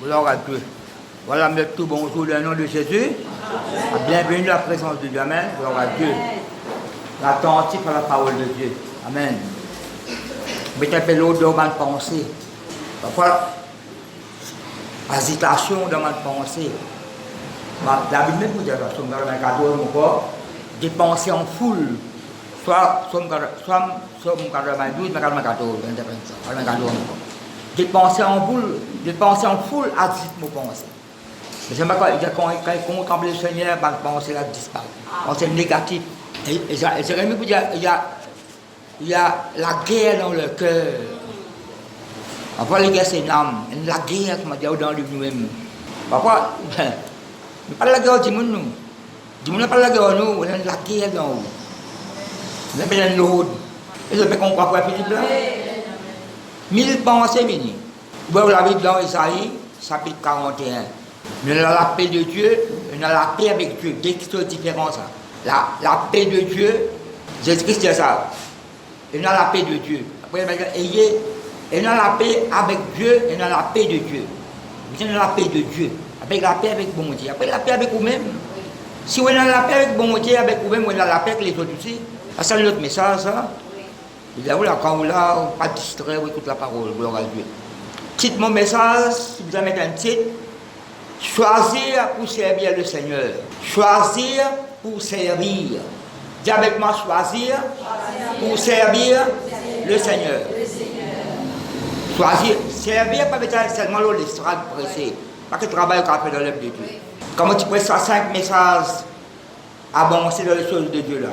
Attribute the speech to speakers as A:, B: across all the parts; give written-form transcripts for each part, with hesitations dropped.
A: Gloire à Dieu. Voilà, mettre tout bonjour dans le nom de Jésus. Bienvenue à la présence de Dieu. Amen. Gloire à Dieu. Attentif à la parole de Dieu. Amen. Mettez un peu l'eau dans ma pensée. Parfois, hésitation dans ma pensée. La Bible même vous dit, soit dans un cadeau mon corps, des pensées en foule. Soit mon cadeau 12, mais 14, des pensées en foule à 10 mots pensées. Mais c'est pas quand il contemple le Seigneur, ma pensée là disparaît. Pensée négative. Et c'est vraiment pour dire, il y a la guerre dans le cœur. Parfois, les guerres, c'est une âme. La guerre, comme on dit, dans nous-mêmes. Parfois, nous pas la guerre du monde, nous. Du monde n'a pas la guerre, nous. On a la guerre dans nous. On a l'autre. Et je vais qu'on croit pour Philippe là. 1000 pensées, mini. Vous l'avez dans Isaïe, chapitre 41. On a la paix de Dieu, on a la paix avec Dieu. Dès que c'est différent, ça. La paix de Dieu, Jésus-Christ dit ça. On a la paix de Dieu. Après, on a la paix avec Dieu, on a la paix de Dieu. Vous avez la paix de Dieu. Avec la paix avec bon Dieu. Après, la paix avec vous-même. Si on a la paix avec bon Dieu, avec vous-même, on a la paix avec les autres aussi. Ça, c'est notre message, ça. Il y a quand on l'a, pas distrait, on écoute la parole, gloire à Dieu. Titre mon message, si vous avez un titre, choisir pour servir le Seigneur. Choisir pour servir. Dis avec moi, choisir pour servir le Seigneur. Choisir, servir, pas seulement l'estrade pressée. Pas que travail qu'on fait dans l'œuvre de Dieu. Comment tu prêches 5 messages avancés dans les choses de Dieu là.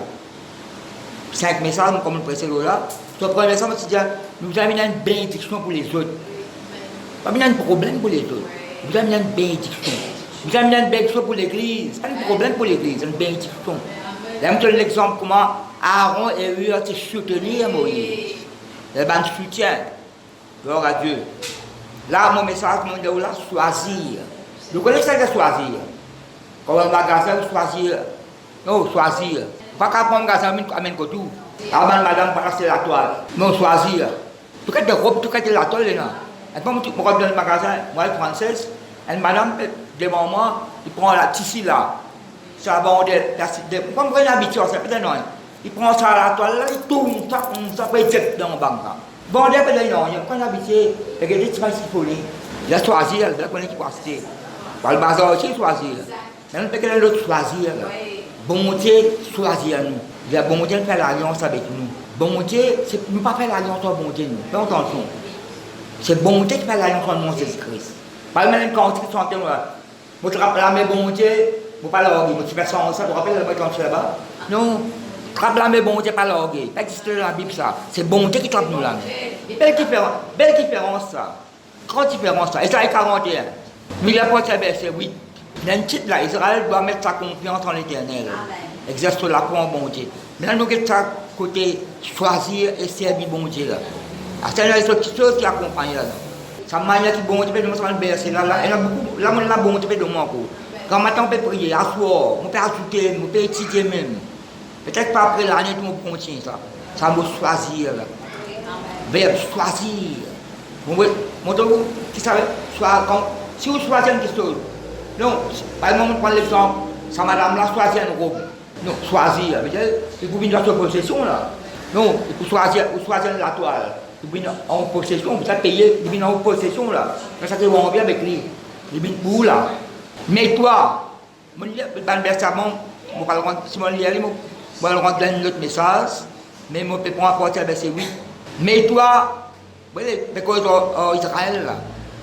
A: 5 messages, comme on prêche là. Tu prends un message, tu dis, nous avons une bénédiction pour les autres. Pas un problème pour les autres. Vous avez une bénédiction. Vous avez une bénédiction pour l'église. Pas un problème pour l'église, une bénédiction. Là, je donne l'exemple comment Aaron et Hur ont soutenir Moïse. Le ban soutien. Gloire à Dieu. Là, mon message, mon Dieu, là, choisir. Vous connaissez ce que choisir? Comme un magasin, choisir. Non, choisir. Pas qu'à prendre un magasin, amène tout. Avant, madame, pas c'est la toile. Non, choisir. Tout cas de robe, tout cas de la toile, là. Et puis, je rentre dans le magasin, moi, française, et madame, devant moi, il prend la tissu là. Ça va, comme une habitude, c'est peut-être non. Il prend ça à la toile, là, il tourne, ça peut être dans le banc. Bon, il y a pas d'habitude, il y a des petits folie. Il y a choisir, il y a qu'on est qui va acheter. Par le bazar aussi, choisir. Mais on peut que l'autre choisir. Bon Dieu, choisir nous. Il y a bon Dieu faire l'alliance avec nous. Bon Dieu, c'est ne pas faire l'alliance avec bon Dieu, nous. Fais attention. C'est bon Dieu qui fait l'alliance avec mon Jésus-Christ. Par exemple, quand tu chantes, je te rappelle, mais bon Dieu, je ne pas l'orgueil. Tu fais ça, tu te rappelles quand tu es là-bas? Non. Tu te rappelles, mais bon Dieu, pas l'orgueil. Ça existe dans la Bible, ça. C'est bon Dieu qui trappe nous là. Belle différence, ça. Grande différence, ça. Isaïe 41. Mais il a pas verset 8. Il y a un titre là, Israël doit mettre sa confiance en l'Éternel. Exerce la foi en bon Dieu. Maintenant, nous avons ça côté choisir et servir bon Dieu là. C'est une petite chose qui accompagne là. Ça manière qui bon Dieu peut nous faire un verset là. Il y a beaucoup, là, on a bon Dieu peut nous manquer. Quand matin on peut prier, à soir, on peut ajouter, on peut étudier même. Peut-être pas après l'année, tout le monde continue ça. Ça me choisir là. Verbe choisir. Mon Dieu, qui savait, si vous choisissez une chose, non, par exemple, on prend l'exemple, sa madame là choisit une robe. Non, choisir, il faut venir dans sa possession là. Non, il faut choisir la toile. Il faut venir en possession, vous avez payé, il vient en possession là. C'est ça que vous avez avec lui. Il vient où là. Mais toi, je vais si je lis, je vais rendre un autre message, mais je peux prendre à partir du verset 8. Mais toi, vous voyez, Israël là.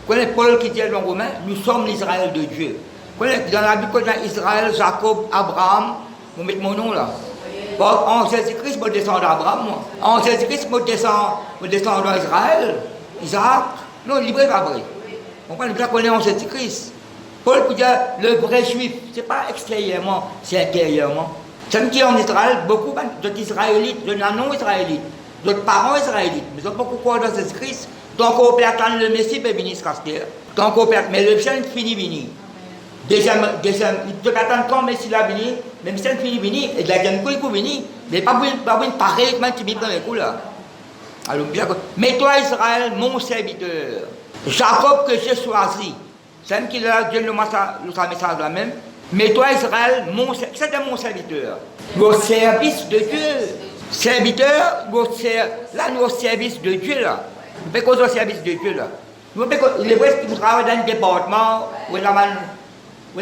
A: Quand Paul qui dit dans Romain, nous sommes l'Israël de Dieu. Dans la Bible, dans Israël, Jacob, Abraham, vous mettez mon nom là. Bon, en Jésus-Christ, je descends d'Abraham, moi. En Jésus-Christ, je descends d'Israël, Isaac. Non, libre et pas vrai. On parle de qu'on est en Jésus-Christ. Paul peut dire le vrai juif, ce n'est pas extérieurement, c'est intérieurement. Ceux qui sont en Israël, beaucoup d'autres Israélites, d'autres non-Israélites, d'autres parents Israélites, mais ils ont beaucoup quoi dans Jésus-Christ. Donc, on peut attendre le Messie pour venir se caster. Donc, on peut, mais le Messie finit venir. Deuxième, il peut attendre quand le Messie l'a venu, mais le Messie finit venir, et de la gamme pour venir. Mais pas pour une pareille, comme tu vis dans les coups là. Alors, bien, mais toi, Israël, mon serviteur, Jacob que j'ai choisi, C'est même qu'il a Dieu le message là même. Mais toi, Israël, c'est mon serviteur. Au service de Dieu. Serviteur, là, nous au service de Dieu, là. Nous ne pouvons pas au service de Dieu, là. Il est vrai que nous travaillons dans un département où il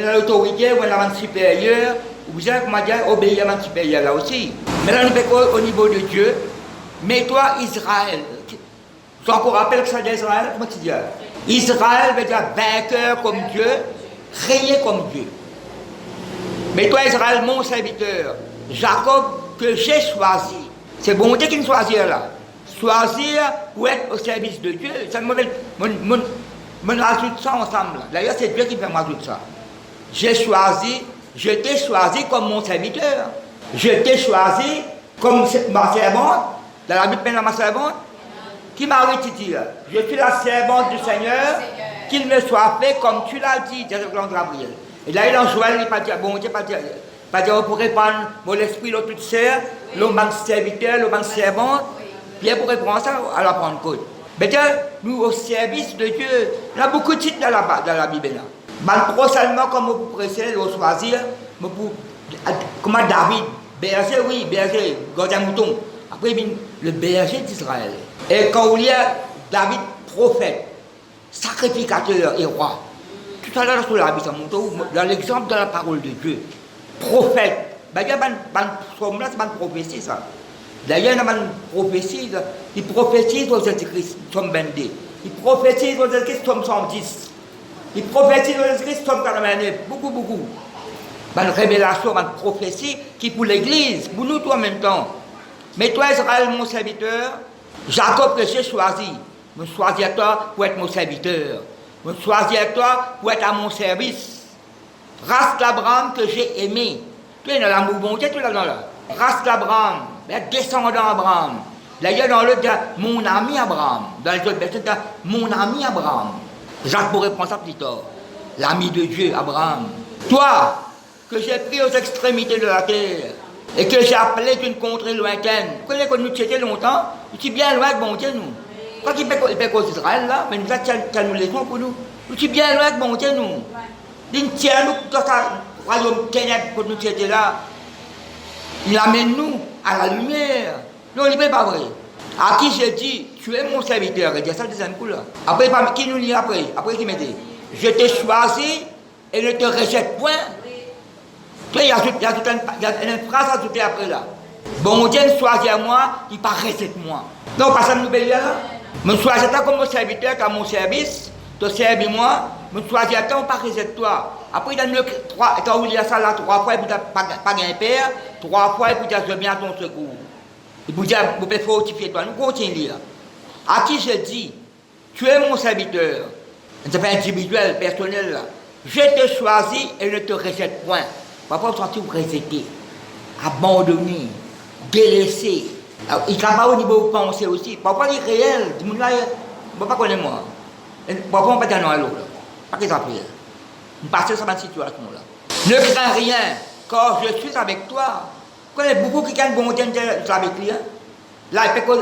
A: y a l'autorité, où il y a un supérieur, où vous avez, comment dire, obéir à un supérieur là aussi. Mais là, nous pouvons au niveau de Dieu. Mais toi, Israël, tu encore rappelles que ça d'Israël, comment tu dis? Israël veut dire vainqueur comme Dieu, régner comme Dieu. Mais toi, Israël, mon serviteur, Jacob, que j'ai choisi, c'est bon Dieu qui nous choisit là. Choisir pour être au service de Dieu, ça me rajoute ça ensemble. D'ailleurs, c'est Dieu qui fait m'ajouter ça. Je t'ai choisi comme mon serviteur. Je t'ai choisi comme ma servante. Dans la Bible, ma servante, qui m'a dit, je suis la servante du Seigneur, qu'il me soit fait comme tu l'as dit, c'est le grand Gabriel. Et là, il en Joël, il n'a pas dit, bon Dieu, pas dire, on pourrait prendre mon esprit, l'autre toute sœur, l'homme serviteur, l'homme servante, puis pour répondre ça, à la Pentecôte. Mais nous, au service de Dieu, il y a beaucoup de titres dans la Bible. Pas seulement comme vous pressez, vous choisir, comment David, berger, oui, berger, gardien mouton. Après, le berger d'Israël. Et quand il y a David, prophète, sacrificateur et roi. Tout à l'heure, sur la Bible, dans l'exemple de la parole de Dieu, prophète. Il y a une prophétie, ça. D'ailleurs, il y a une prophétie, il prophétise aux Jésus-Christ, somme 22. Il prophétise aux Jésus-Christ, somme 110. Il prophétise aux Jésus-Christ, somme 89. Beaucoup. Une révélation, une prophétie qui pour l'Église, pour nous tous en même temps. Mais toi, Israël, mon serviteur, Jacob que j'ai choisi, me choisis à toi pour être mon serviteur. Me choisis à toi pour être à mon service. Race d'Abraham que j'ai aimé. Tu es dans l'amour bon Dieu, tu es là. Race d'Abraham, descendant d'Abraham. D'ailleurs, dans le cas, mon ami Abraham. Dans les autres versions, mon ami Abraham. Jacques pourrait prendre ça plus tard. L'ami de Dieu, Abraham. Toi, que j'ai pris aux extrémités de la terre, et que j'ai appelé d'une contrée lointaine. Vous connaissez que nous étions longtemps, nous sommes bien loin de bon Dieu, nous. Quand il fait cause d'Israël, là, mais nous avons nous leçons pour nous. Nous sommes bien loin de bon Dieu, nous. Il tient nous dans ce royaume ténèbres pour nous étions là. Il amène nous à la lumière. Non, il n'est pas vrai. À qui j'ai dit, tu es mon serviteur, il dit ça le deuxième coup là. Après, qui nous lit après? Après, qui m'a dit, je t'ai choisi et ne te rejette point. Il y a une phrase ajoutée après là. Bon Dieu choisit à moi, il ne rejette moi. Non, pas ça nous paye là. Me choisis à toi comme mon serviteur, à mon service, te servis moi, me choisis à toi, on ne rejette toi. Après, il y a trois, il y a ça là 3 fois, il ne pas gagner père, 3 fois, il peut dire je viens à ton secours. Il peut dire, vous pouvez fortifier toi. Nous continuons. À qui je dis, tu es mon serviteur, c'est pas individuel, personnel là. Je te choisis et ne te rejette point. Parfois, on se sent rejeté, abandonné, délaissé. Il travaille au niveau de pensée aussi. Parfois, il est réel. Il ne va pas connaître moi. Parfois, on ne peut pas dire non à l'autre. Pas qu'ils appellent. On passe sur cette situation-là. Ne crains rien, car je suis avec toi. Quand il y a beaucoup qui gagnent bon Dieu avec lui, là, il peut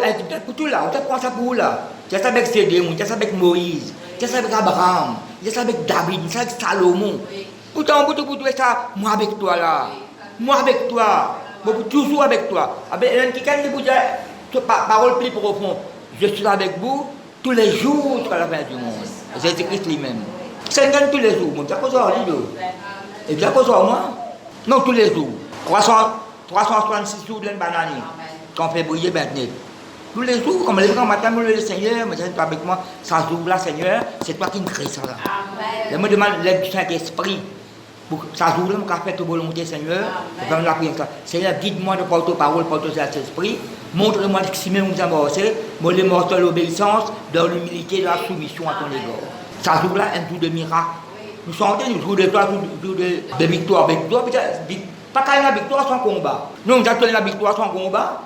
A: pour tout là. On te prend ça pour là. Tu es avec Sédéon, tu es avec Moïse, tu es avec Abraham, tu es avec David, tu es avec Salomon. Pourtant, pour tout ça, moi avec toi là. Moi avec toi. Toujours avec toi. Avec quelqu'un qui vous dit, parole plus profonde. Je suis avec vous tous les jours jusqu'à la fin du monde. Jésus-Christ lui-même. C'est un tous les jours. Tu as quoi ça, et tu as quoi ça, moi? Non, tous les jours. 366 jours de banane. Quand février 29. Tous les jours, comme les grands matins, le Seigneur, me dit avec moi, ça jour là, Seigneur, c'est toi qui me crée ça là. Je me demande l'aide du Saint-Esprit. Ça jour là, je fais ta volonté, Seigneur. Je vais la prière. Seigneur, guide-moi de porter parole, porter Saint-Esprit. Montre-moi si même vous avancez, moi les morts de l'obéissance, dans l'humilité, de la soumission à ton égard. Ça jour là, un jour de miracle. Nous sentons un jour de gloire, un jour de victoire. Pas qu'il y ait la victoire sans combat. Non, nous avons la victoire sans combat.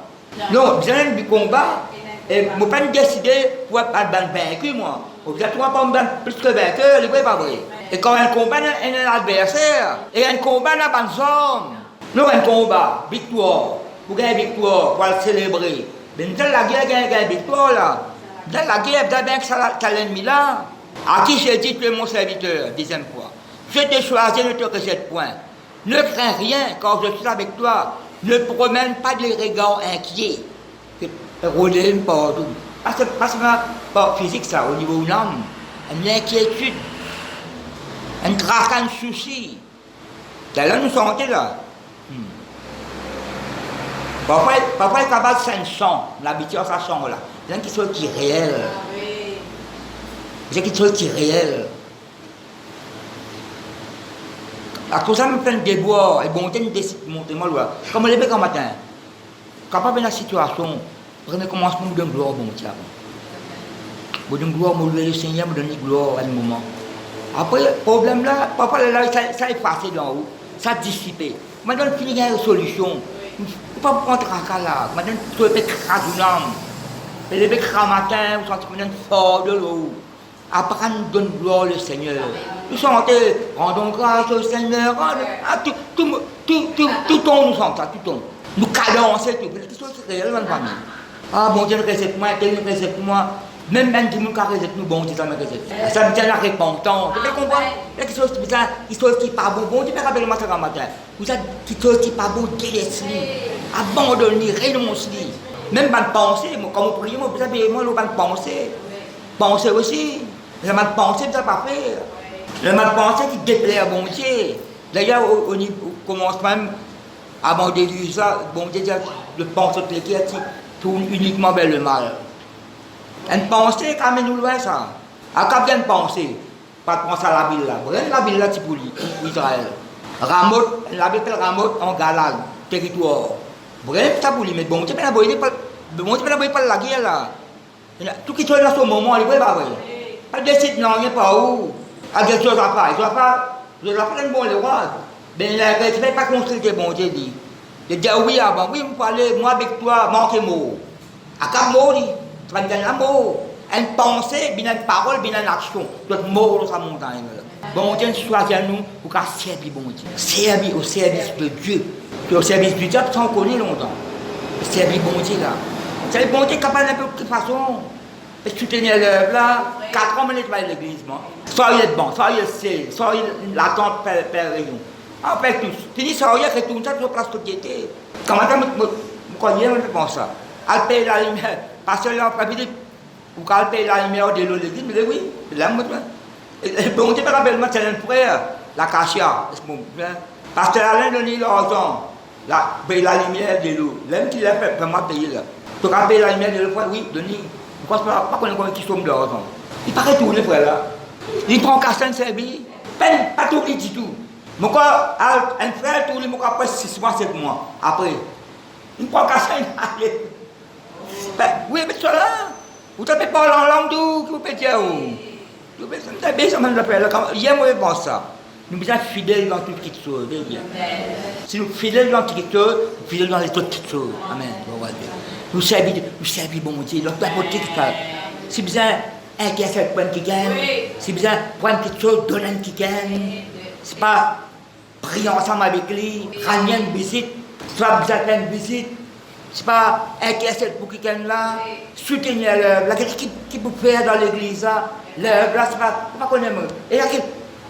A: Non, vous avez un combat. Et je ne peux pas décider pour être vaincu, moi. Vous êtes pas plus que vainqueur, ce n'est pas vrai. Et quand un combat, il y a un adversaire. Et un combat, il y a pas de somme. Non, un combat, victoire. Pour gagner victoire, pour le célébrer. Mais nous avons la guerre, gagner victoire là. Dans la guerre, vous avez bien que ça l'ennemi là. À qui j'ai dit, tu es mon serviteur, deuxième fois. Je te choisis, ne te rejette point. Ne crains rien, car je suis avec toi. Ne promène pas de regards inquiets. Rôler partout. Pas seulement pas physique, ça, au niveau de l'âme. Une inquiétude. Un tracas, un souci. Là, nous sommes là. Parfois, il est capable de faire un chant. L'habitude à ce chant-là. C'est quelque chose qui est réel. C'est quelque chose qui est réel. À cause de ça, je me fais un déboire. Et bon, je décide de monter moi là. Comme je le matin. Capable de la situation. Prenez commencement de gloire, bon Dieu. Bon Dieu, gloire, mon le Seigneur me donne gloire à un moment. Après, le problème là, parfois là, ça est passé d'en haut. Ça dissipé. Maintenant, il y a une solution. Il ne faut pas prendre tracas là. Maintenant, tu peux craser une âme. Et les craser matin, vous sentez maintenant fort de l'eau. Après, nous donne gloire au Seigneur. Nous sentez, rendons grâce au Seigneur. Tout tombe, nous sentons ça, tout tombe. Nous cadençons tout. C'est quelque chose qui est réel dans la famille. Ah, bon Dieu, nous récite moi, tel nous récite moi. Même tout le monde qui récite nous, bon Dieu, ça me récite. Ça me tient la repentance. Vous comprenez? Il y a quelque chose qui n'est pas bon. Bon Dieu, me rappelle moi ça le matin. Vous avez quelque chose qui n'est pas bon, délaissez-le. Abandonnez, renoncez-le. Même pas de pensée, quand vous priez, vous savez, moi, je ne pas de penser. Pensez aussi. Le mal de pensée, vous n'avez pas fait. Le mal de pensée qui déplaît à bon Dieu. D'ailleurs, au commence même, avant de dire ça, bon Dieu, de penser qui tourne uniquement vers le mal. Une pensée, quand même, nous loin ça. À quand bien penser, pas de penser à la ville là. La ville là, c'est pour Israël. Ramoth, la ville s'appelle Ramoth en Galade, territoire. Bref, ça pour lui, mais bon Dieu, pas la guerre là. Tout qui soit dans ce moment, il ne peut pas voir. Pas de site, non, il n'y a pas où. À des choses à faire. Je dois faire un bon le roi. Mais je ne vais pas consulter bon Dieu dit. Je dis oui avant, oui, vous parlez, moi avec toi, manquez mot. À quel mot dit? Tu vas me donner un mot. Une pensée, bien une parole, bien une action. D'autres mots dans sa montagne. Bon Dieu choisit nous pour qu'à servir bon Dieu. Servir au service de Dieu. Puis au service du diable, sans connaître longtemps. Servir bon Dieu là. C'est bon Dieu capable d'un peu de toute façon. Et tu tenais l'œuvre là, 4 ans, on est à l'église. Soyez bon, soyez sérieux, soyez l'attente per réunion. En fait, tous. Fini, soyez retourne ça sur place de piété. Comment vous croyez, on fait ça. Elle paye la lumière. Parce que là, après, vous payer la lumière de l'église, mais oui, là, bon Dieu, par rappel, c'est un frère, la cachia. Parce que là, on donne l'argent, payer la lumière de l'eau. L'homme qui l'a fait, vraiment payer là. Tu vas payer la lumière de l'eau, oui, donnez. Pourquoi pas qu'on ait qui somme d'argent? Il paraît tout, les frères là. Il prend casse un service, pas tout, il dit tout. Mon corps, un frère, tout, mon corps, après 6 mois, 7 mois. Après, il prend casse un oui, mais ça là, vous ne pas en langue tout, vous pouvez dire où? Vous pouvez bien ça, même la frère. Hier, moi, je pense ça. Nous sommes fidèles dans toutes petites choses. Si nous sommes fidèles dans toutes petites choses, nous sommes fidèles dans les autres petites choses. Amen. Nous servons bon Dieu, notre côté qui parle. Si besoin, un qui a fait point qui gagne, si besoin, prendre quelque chose, donner un qui gagne. C'est pas prier ensemble avec lui, ramener une visite, soit besoin de une visite. C'est pas un qui a fait pour qui gagne là, soutenir l'œuvre, qui peut faire dans l'église là, l'œuvre là, c'est pas qu'on aime. Et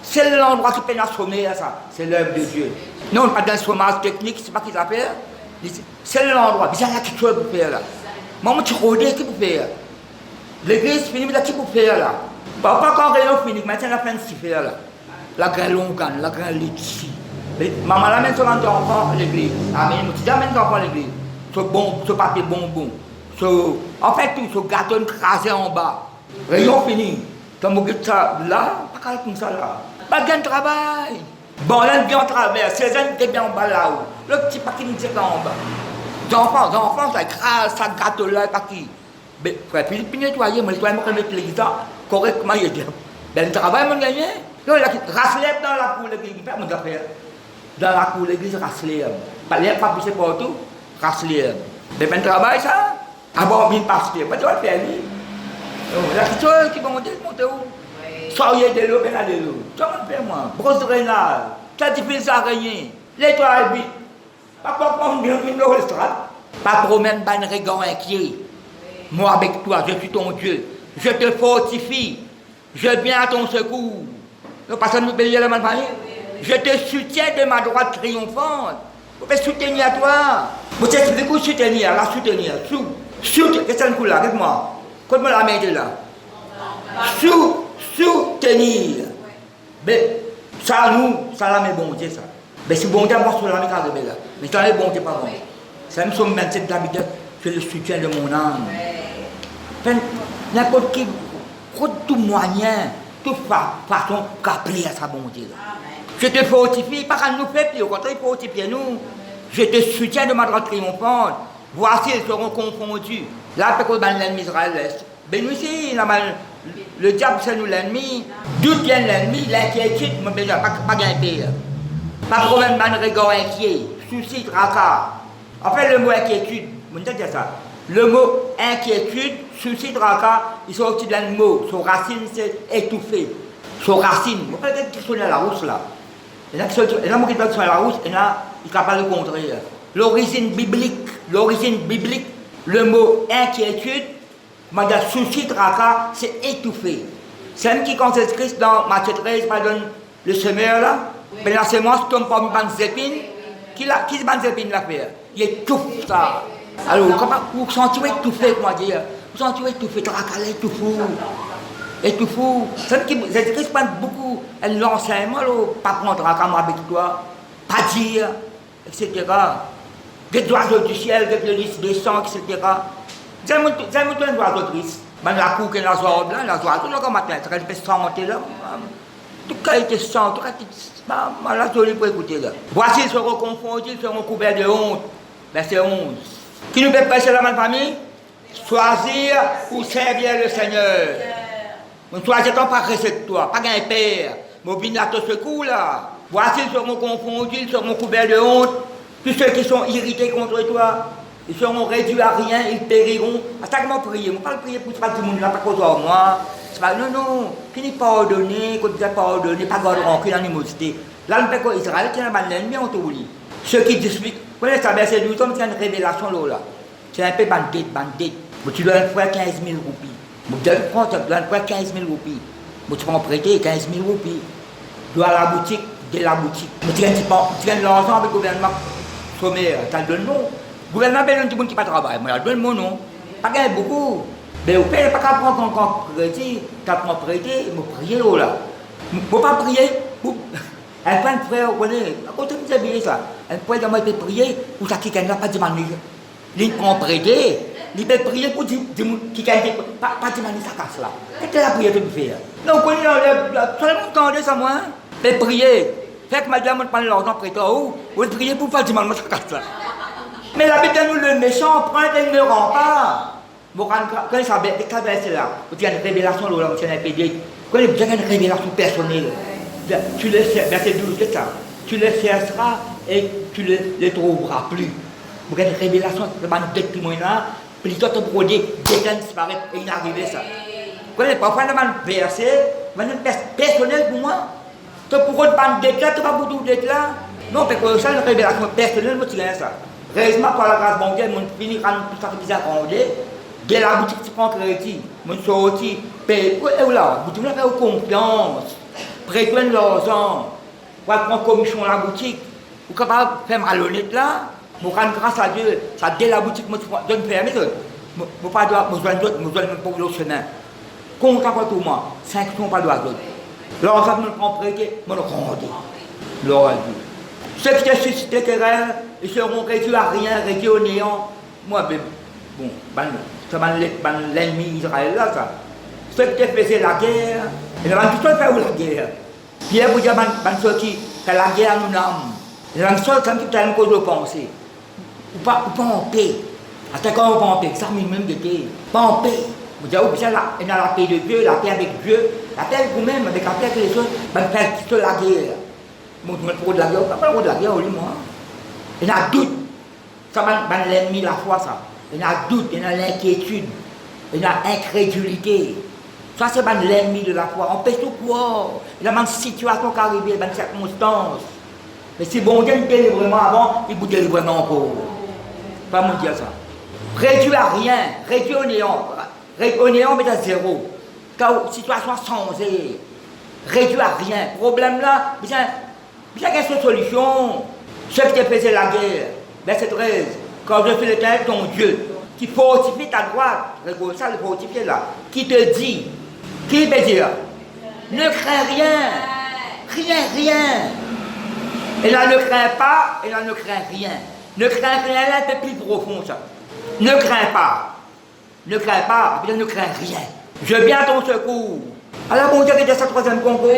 A: c'est l'endroit qui peut assommer ça, c'est l'œuvre de Dieu. Non, pas d'un chômage technique, c'est pas qu'ils appellent. C'est l'endroit, il y a quelque chose pour faire là. Moi, je suis qui pour faire. L'église finit, mais qui pour faire là. Pas quand réunion finit, maintenant la fin de faire là. La grande longue, la grande litchi. Maman l'amène son enfant à l'église. Amen. Tu amènes ton enfant à l'église. Ce papier bonbon. En fait, tout ce gâteau crasé en bas. Réunion finie. Tu as ça là, pas comme ça là. Pas de travail. Bon, là, bien en travers, 16 ans, il bien en bas là-haut. Le petit paquet, il était en bas. D'enfants, ça écrase, ça gâteau là, paquet. Mais, frère Philippe, il nettoyait, moi, nettoyait, moi, mettre l'église correctement, il dit. Ben, le travail, mon gagné. Non, il a rasselé dans la cour de l'église, il fait mon affaire. Dans la cour de l'église, rasselé. Pas l'air, pas pousser partout, rasselé. Mais, ben, le travail, ça. Ah bon, bien pasteur, pas de le faire, lui. Il y a quelque chose qui va monter où? Soyez de l'eau, ben là de l'eau. Ça me fait moi. Brosse de rénal. Ça diffuse à rien. L'étoile vite. Pas comprendre bien le restaurant. Pas promène pas un regard inquiet. Moi avec toi, je suis ton Dieu. Je te fortifie. Je viens à ton secours. Le pasteur nous paye la main. Je te soutiens de ma droite triomphante. Vous pouvez soutenir à toi. Vous t'expliquez où soutenir, la soutenir. Soutenir, qu'est-ce que c'est là? Regarde-moi. Quand la main est là. Soutenir. Mais ça, nous, ça, là, mais bon Dieu, ça. Mais si bon Dieu, moi, sur la main, là. Mais ça, bon Dieu, pas bon. Ça me semble même cette habitude, c'est le soutien de mon âme. N'importe qui, tout moyen, toute façon, qu'appeler à sa bonté. Je te fortifie, pas qu'elle nous fait plus, au contraire, fortifie nous. Je te soutiens de ma droite triomphante. Voici, ils seront confondus. Là, peut-être que l'ennemi Israël est. Mais nous aussi, le diable, c'est nous l'ennemi. D'où vient l'ennemi? L'inquiétude, pas gagner. Pas de problème, man, regard inquiet, souci, tracas. En fait, le mot inquiétude, on peut dire ça. Le mot inquiétude, souci, tracas, ils sont sortis d'un mot. Son racine, c'est étouffé. Son racine, vous pouvez dire qu'ils sont à la rousse là. Il y en a qui sont à la rousse, et là, ils ne sont pas le contraire. L'origine biblique, le mot inquiétude, madame souci, tracas, c'est étouffé. C'est même qui, quand c'est écrit dans Matthieu 13, pardonne le semeur là, mais la semence tombe parmi les épines. Qui est les épines là fait? Il étouffe ça. Alors, vous sentez étouffé, comment dire? Vous sentez étouffé, tracas, étouffé. C'est qui, les écrits prennent beaucoup l'enseignement, pas prendre tracas avec toi, pas dire, etc. Des oiseaux du ciel, des lys descend, etc. J'ai un oiseau triste. La cour qui est la soirée blanche, la soirée, tout le matin, ça fait chanter là. Tout cas, il te sent, tout cas, la jolie pour écouter là. Voici, ils seront confondus, ils seront couverts de honte. Verset 11. Qui nous fait prêcher la même famille? Choisir ou servir le Seigneur. Ne choisissons pas rester de toi, pas gagner père. Mais venir à ton secours là. Voici, ils seront confondus, ils seront couverts de honte. Tous ceux qui sont irrités contre toi, ils seront réduits à rien, ils périront. À chaque moment, prier. On ne parle pas prier pour tout le monde là, pas cause de moi. Non, qui n'est pas ordonné, qu'on ne pas ordonné, pas garder rancune, animosité. Là, on fait quoi? Israël, qui est l'ennemi, on te dit. Ceux qui disent, vous connaissez ça, verset 12, c'est une révélation là. C'est un peu bandit. Mais tu dois faire 15 000 roupies. Mais tu dois faire 15 000 roupies. Mais tu peux en prêter 15 000 roupies. Tu dois à la boutique, de la boutique. Mais tu gagnes l'argent avec le gouvernement sommaire, tu as le nom. Le gouvernement donne tout le monde qui n'a pas de travail. Moi, je donne mon nom. Pas gagner beaucoup. Mais vous ne pouvez pas prendre encore prêter, tu as prêté, vous priez là. Il ne faut pas prier. Un point de frère, vous connaissez, quand vous avez ça, un point de moi, il peut prier pour ça qui ne va pas demander. Il peut prêter, il peut prier pour qui ne pas demander sa casse là. Qu'est-ce que la prière que vous faites? Non, vous connaissez, seulement entendez ça, moi. Il peut prier. Fait que madame, on prend l'argent prêté, vous priez pour ne pas demander sa casse là. Mais la Bible nous, le méchant prend et ne rend pas. Quand ça verset là, vous avez une révélation, vous avez un PD, vous avez une révélation personnelle. Tu les verset 12, c'est ça. Tu les chercheras et tu ne les trouveras plus. Vous avez une révélation, vous avez un témoin là, puis les autres produits, quelqu'un disparaît et il est arrivé ça. Vous connaissez parfois un verset, personnel pour moi. Tu pourrais pas d'être là, tu vas pas beaucoup d'être là. Non, parce que ça, une révélation personnelle, moi, tu as ça. Heureusement, par la grâce bancaire, on finit quand tout ça bizarre rendez. Dès la boutique, tu prends crédit, on sortit, paye, et là, vous devez faire confiance, prêtez l'argent, vous prendre commission à la boutique, vous êtes capable de faire malhonnête là, vous rendez grâce à Dieu, ça dès la boutique, je donne fermer, je pas besoin d'autres, je donne pour le chemin. Compte encore tout le monde, 5 sont pas droit d'autres. L'argent, je prends prêté, je le rendez. Gloire à Dieu. Ceux qui ont suscité querelle, ils seront réduits à rien, réduits au néant. Moi, bon, c'est l'ennemi Israël là, ça. Ceux qui faisaient la guerre, ils ont tout fait où la guerre. Pierre vous dit, ceux qui font la guerre nous âme. Ils ont ceux qui ont une cause de pensée. Ou pas en paix. À quand on pas en paix, ça même d'été. Pas en paix. Vous dites, il y a la paix de Dieu, la paix avec Dieu, la paix avec vous-même, avec la paix avec les autres, faire la guerre. Bon, tu me parles de la guerre, pas de la guerre, moi. Il y a doute. Ça va l'ennemi la foi, ça. Il y a doute, il y a l'inquiétude, il y a incrédulité. Ça, c'est l'ennemi de la foi. On peut tout croire. Il y a une situation qui arrive, une circonstance. Mais si bon Dieu nous délivre vraiment avant, il vous délivre encore. Pas me dire ça. Réduit à rien, réduit au néant. Au néant, mais à zéro. Quand la situation changée, réduit à rien. Problème là, il y a une solution. Ce qui te faisait la guerre, verset 13, quand je fais l'Éternel ton Dieu, qui fortifie ta droite, regarde ça, le fortifier là, qui te dit, qui peut dire, ne crains rien, rien. Et là, ne crains pas, et là, ne crains rien. Ne crains rien, là, c'est plus profond ça. Ne crains pas, et là, ne crains rien. Je viens à ton secours. Alors, bon Dieu, qui était sa troisième concours.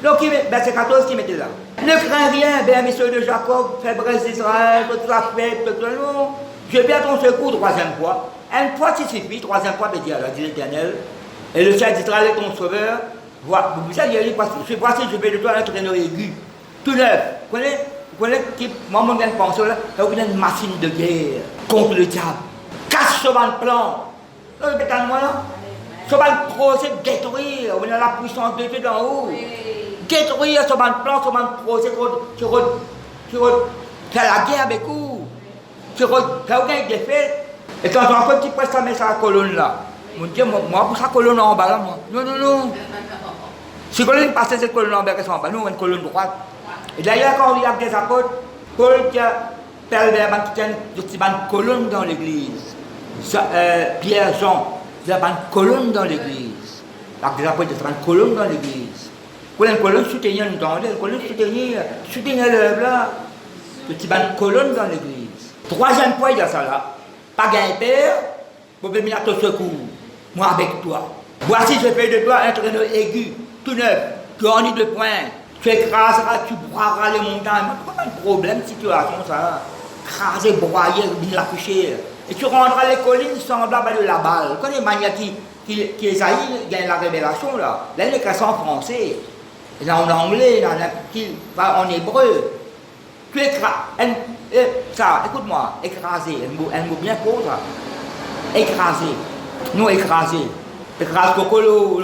A: Donc, c'est 14 qui mettait là. Ne crains rien, bien, messieurs de Jacob, faiblesse d'Israël, toute la fête, tout le monde. Je viens à ton secours, troisième fois. Une fois, tu suffit, troisième fois, dit l'Éternel. Et le ciel d'Israël est ton sauveur. Voilà, vous savez, voici, je vais de toi un traîneau aigu, tout neuf. Vous connaissez, moi, je viens de penser là, il y a une machine de guerre contre le diable. Casse ce plan. Là, le bétail, moi là. Ce projet détruire, on a la puissance de Dieu d'en haut. Détruire ce plan, ce projet, tu faire la guerre avec vous. Tu faire aucun défaite. Et quand on a un petit peu ça, met sa colonne là. Mon Dieu, moi, pour sa colonne en bas là, moi. Non. Si colonne passe cette colonne en bas, en bas, nous, on a une colonne droite. Et d'ailleurs, quand on regarde des apôtres, Paul qui a perdu une colonne dans l'église. Pierre, Jean. Il y a une colonne dans l'église. Les apôtres, il y a une colonne dans l'église. Pour une colonne soutenir, une colonne soutenir l'œuvre là. Il y a une colonne dans l'église. Troisième point, il y a ça là. Pas gagner père, pour venir à ton secours. Moi avec toi. Voici, je fais de toi un traîneau aigu, tout neuf, tu en es de pointe. Tu écraseras, tu broieras les montagnes. Pas de problème, situation ça. Écraser, broyer, bien la coucher. Et tu rendras les collines semblables à de la balle. Quand les manières qui Esaïe gagne la révélation, là, il est écrit en français, là en anglais, en hébreu. Tu écrases, ça, écoute-moi, écraser, un mot bien court, ça. Écraser, non écraser. Écrase Cocolo,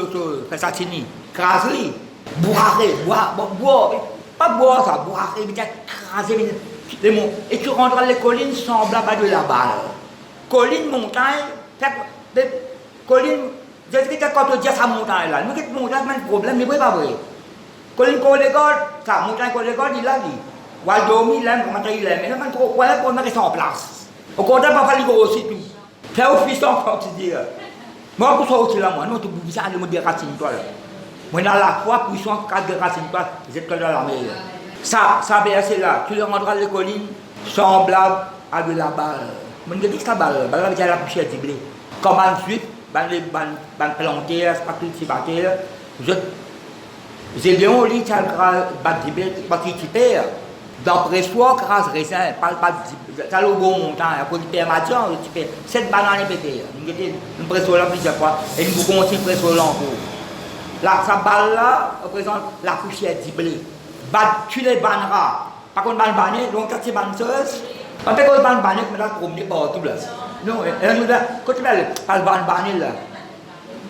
A: Satini, écraser, boire, pas boire ça, boire, mais écraser les mots. Et tu rendras les collines semblables à de la balle. Colline, montagne, colline, je dis que quand on dit ça montagne là, nous qui montagne, c'est un problème, mais pas vrai. Colline Colégode, ça, montagne Colégode, il a dit. Waldomi, il aime, comment il aime, mais il faut qu'on mette ça en place. Au contraire, pas falloir aussi tout. Faire office encore, tu dis. Moi, pour ça aussi là, moi, non, tu peux ça, je me déracine toi là. Moi, dans la foi, puissance, 4 déracine toi, vous êtes dans la mer. Ça, verset là, tu leur rendras les collines semblables à de la balle. Je me dis que ça balle, il y a la poussière du blé. Comme ensuite, les plantaires, c'est pas tout ce bâtiment. J'ai dit, on lit, tu perds. D'après soi, grâce raisin, ça le bon montant, pour tu perds matin, tu perds 7 bananes pétées. Nous pressons là plusieurs fois, et nous continuons à presser l'encours. Là, sa balle là représente la poussière du blé. Tu les banneras. Par contre, banner, donc quand tu bannes ça, quand tu as banner, tu vas promener partout là. Non, quand tu vas banner là,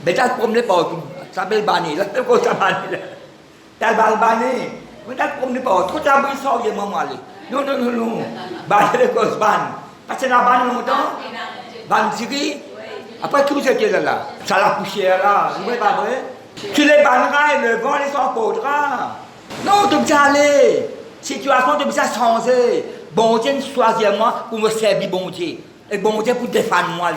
A: mais tu vas promener partout. Ça s'appelle banner, là, c'est quoi ça banner là? Tu vas banner, mais tu vas promener partout. Tu vas brisser ça, il y a maman aller. Non. Banner les causes ban. Parce que tu as banné longtemps, ban Syrie, après tout ce qui est là. Ça la poussière là, c'est pas vrai? Tu les banneras et le vent les emportera. Non, tu peux aller. Situation, tu peux changer. Bon Dieu, choisis-moi pour me servir, bon Dieu. Et bon Dieu pour défendre moi.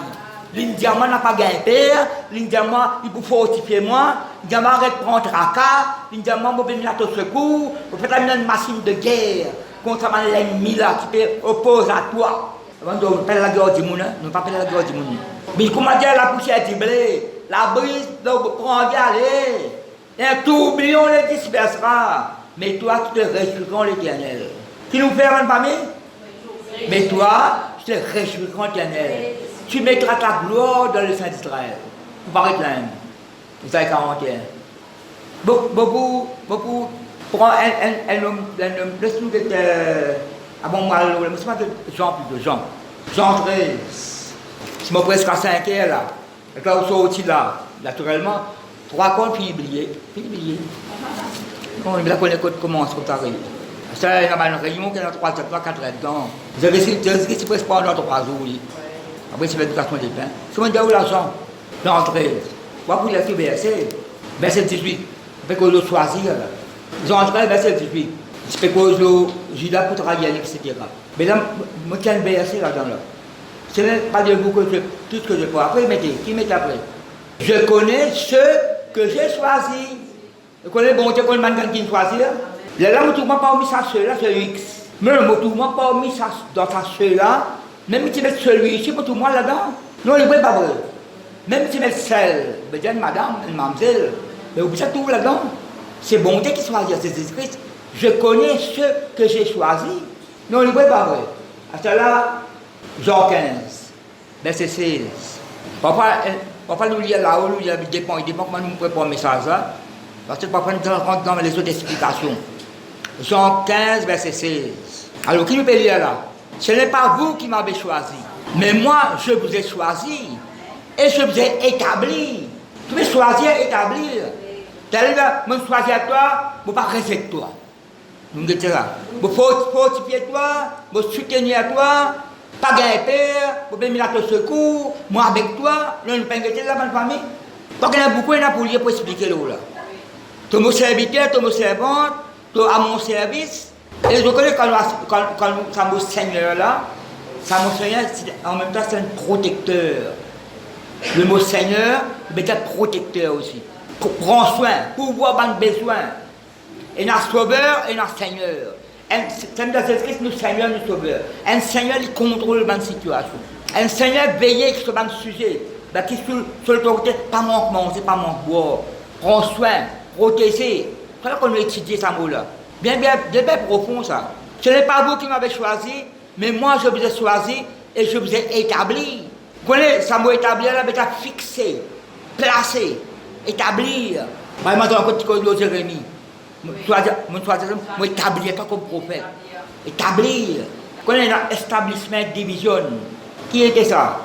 A: L'indiamant n'a pas gagné père. L'indiamant, il peut fortifier moi. L'indiamant arrête de prendre tracas. L'indiamant va venir à ton secours. Vous faites une machine de guerre contre l'ennemi là qui peut opposer à toi. Avant de faire la guerre du monde, nous ne pas faire la guerre du monde. Mais comment dire la poussière du blé? La brise, donc, prends bien aller. Et un tourbillon les dispersera. Mais toi, tu te réjouiras l'Éternel. Qui nous fait un famille? Mais toi, tu te réjouiras l'Éternel. Tu mettras ta gloire dans le sein d'Israël. Vous paraît là. Vous avez 41. Beaucoup, pour un homme, laisse-nous d'être. Ah bon, moi, je ne sais pas de Jean plutôt, Jean 13. Je me presque à 5 heures là. Et quand on sortit là, naturellement, 3 comptes, puis oublié. On la connaît comment ça arrive. C'est une réunion qui est dans 3, 4 ans. J'ai réussi pendant 3 jours. Après, c'est l'éducation des pains. C'est mon diable l'argent. Jean 13. Quoi pour les verset? Verset 18. Parce que le choisir là. Ils ont entré verset 18. C'est parce que Judas pour travailler, etc. Mais là, moi, tiens le verset là-dedans là. Ce n'est pas de vous que tout ce que je peux. Après, qui mettez après? Je connais ceux que j'ai choisis. Je connais bon Dieu, qu'on qui choisir. Là, je ne trouve pas mis ça ceux-là, c'est X. Mais je ne trouve pas mis ça dans ça ceux-là. Même si tu mets celui-ci, pour tout le monde là-dedans. Non, il n'est pas vrai. Même si tu mets celle, madame, mademoiselle, mais vous savez tout là-dedans. C'est bon Dieu qui choisit, c'est Jésus-Christ. Je connais ceux que j'ai choisis. Non, il n'est pas vrai. À cela, Jean 15, verset 16. Papa nous lit là-haut, nous il dépend comment nous préparons le message là. Parce que papa nous rentre dans les autres explications. Jean 15, verset 16. Alors, qui nous peut lire là? Ce n'est pas vous qui m'avez choisi, mais moi, je vous ai choisi et je vous ai établi. Tu veux choisir, établir. C'est-à-dire, je choisis toi, je ne pas rester toi. Nous disons ça. Je fortifier toi, je soutenir toi, pas gagner peur, je venir à ton secours, moi avec toi, nous ne pouvons pas là dans la famille. Donc, il y a beaucoup pour expliquer là. Tu es mon serviteur, tu es mon servante, tu es à mon service. Et je connais quand ça mon Seigneur là, ça mon Seigneur, en même temps c'est un protecteur. Le mot Seigneur, c'est un protecteur aussi. Prends soin, pour voir mes besoins. Et notre sauveur et notre Seigneur. C'est dans Jésus-Christ, nous Seigneur, nous sauveur. Un Seigneur qui contrôle la situation. Un Seigneur veille sur le sujet. Qui sur l'autorité, pas manque manger, pas manque boire. Prends soin, protéger. C'est là qu'on a étudié ce mot-là. Bien profond ça. Ce n'est pas vous qui m'avez choisi, mais moi je vous ai choisi et je vous ai établi. Vous connaissez, ça m'a établi là, mais fixé, placé, établir. Moi, je suis un petit peu de Jérémie. Je établir pas comme prophète. Établir. Vous connaissez l'établissement division. Qui était ça?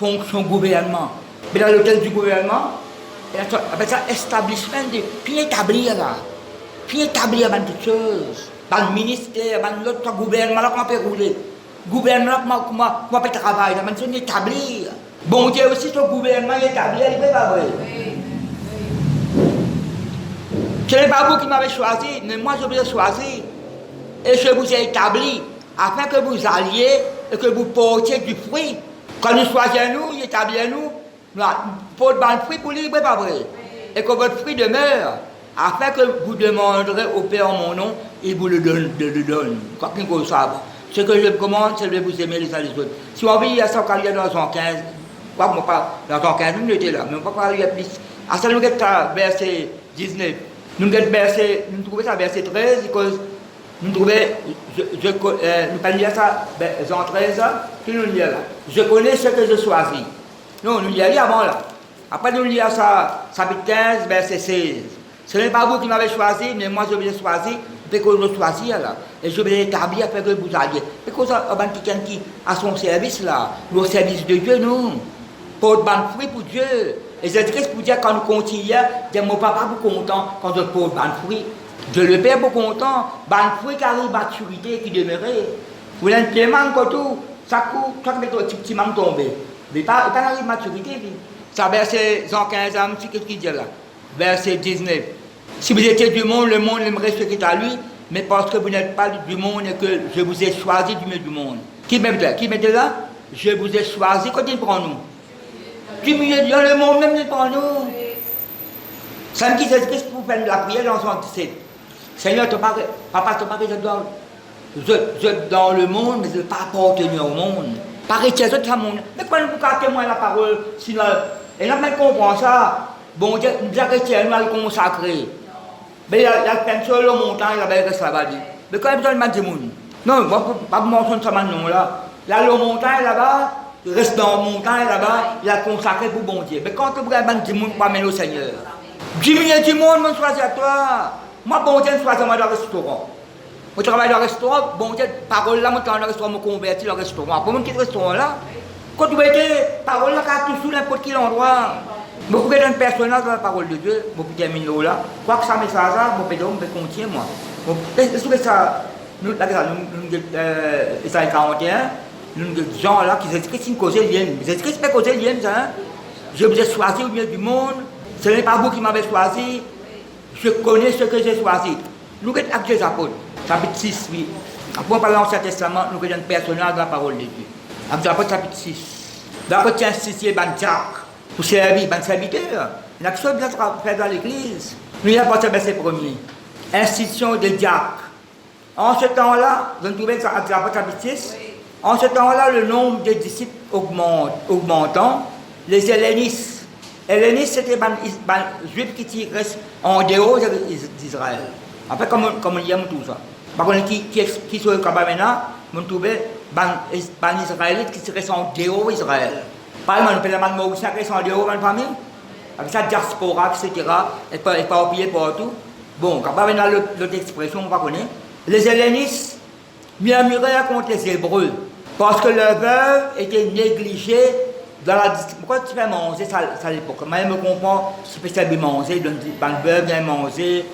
A: Fonction gouvernement. Mais dans l'hôtel du gouvernement, avec ça, établissement de. Puis établir là. Puis établir toutes choses. Dans le ministère, dans l'autre gouvernement, comment on peut rouler. Gouvernement, comment on peut travailler. On peut établir. Bon Dieu aussi, son gouvernement établi, il n'est pas vrai. Ce n'est pas vous qui m'avez choisi, mais moi je vous ai choisi. Et je vous ai établi afin que vous alliez et que vous portiez du fruit. Quand nous choisissons, il établit nous, pour le fruit pour lui, il n'est pas vrai. Et que votre fruit demeure. Afin que vous demanderez au Père en mon nom, il vous le donne. Quoi qu'il vous sache. Ce que je vous commande, c'est de vous aimer les uns les autres. Si on veut y aller dans Jean 15, quoi qu'on parle, dans Jean 15, nous étions là, mais on ne peut pas aller plus. À ce nous verset 19, nous trouvons ça verset 13, nous trouvons, nous pas lire ça, Jean 13, puis nous lisons là. Je connais ce que je choisis. Non, nous lisons avant là. Après nous lisons ça, chapitre 15, verset 16. Ce n'est pas vous qui m'avez choisi, mais moi je vous ai choisi, parce que je vous choisir là. Et je vais établir afin que vous alliez. Parce que ça, quelqu'un qui a son service là, le service de Dieu, nous, porte bon fruit pour Dieu. Et c'est triste pour dire quand nous continuons, dire mon papa est content quand je porte bon fruit. Je le père est content, bon fruit qui arrive à maturité qui demeurait. Vous l'avez tellement que tout, ça court, ça fait un petit manque tombé. Mais pas arrive à maturité. Ça verset Jean 15, qu'est-ce qu'il dit là? Verset 19. Si vous étiez du monde, le monde aimerait ce qui est à lui, mais parce que vous n'êtes pas du monde et que je vous ai choisi du milieu du monde. Qui met là? Je vous ai choisi, quand il prend nous. Du milieu dans le monde, même il prend nous. Ça me dit Jésus-Christ pour faire la prière dans son 17. Seigneur, papa, je dans le monde, mais je ne veux pas appartenir au monde. Pareil, c'est ça monde. Mais quand vous captez moi la parole, sinon, et là, même comprend ça. Bon Dieu, nous arrêtons, nous allons consacrer. Mais il y a plein de choses, le montant, il y a bien que ça va dire. Mais quand il y a besoin de monde. Non, pas mentionner ça maintenant là. Là, le montant là-bas, il reste dans le montant là-bas, il a consacré pour bon Dieu. Mais quand vous avez du monde pour amener au Seigneur, diminuer du monde, je choisis à toi. Moi, bon Dieu, je choisis moi dans le restaurant. Je travaille dans le restaurant, bon Dieu, parole là, je travaille dans le restaurant, je convertis dans le restaurant. Pour mon petit restaurant là, quand vous mettez parole là, tout sous n'importe quel endroit. Je peux être un personnage dans la parole de Dieu, je peux terminer là. Quoi que ça message là, je peux continuer moi. Est-ce que ça, nous, Isaïe 41, nous, des gens là qui s'écrivent une cause lienne. Ils écrivent pas cause lienne, ça. Je vous ai choisi au milieu du monde. Ce n'est pas vous qui m'avez choisi. Je connais ce que j'ai choisi. Nous sommes Actes des Apôtres, chapitre 6, oui. Après, on parle de l'Ancien Testament, nous sommes un personnage de la parole de Dieu. Actes des Apôtres, chapitre 6. Dans le tient institué Jacques pour servir, serviteur. Il y a quelque chose à faire dans l'église. Nous avons apporté le verset premier. Institution de diacre. En ce temps-là, vous trouvez dans Actes des Apôtres, chapitre 6. En ce temps-là, le nombre de disciples augmentant, les hellénistes. Hellénistes, c'était les juifs qui restent en dehors d'Israël. Après, comme on y aime tout ça. Par contre, qui sont au Kaaba maintenant, on trouve les Israélites qui restent en dehors d'Israël. Par exemple, on peut les Mauriciens qui restent en dehors de la famille, avec sa diaspora, etc. Et pas oublier partout. Bon, Kaaba maintenant, l'autre expression, on va connaître. Les hellénistes murmuraient contre les Hébreux. Parce que leur veuve était négligée dans la distribution. Pourquoi tu fais manger ça à l'époque? Moi, je me comprends, tu peux faire manger, donc le veuve vient manger,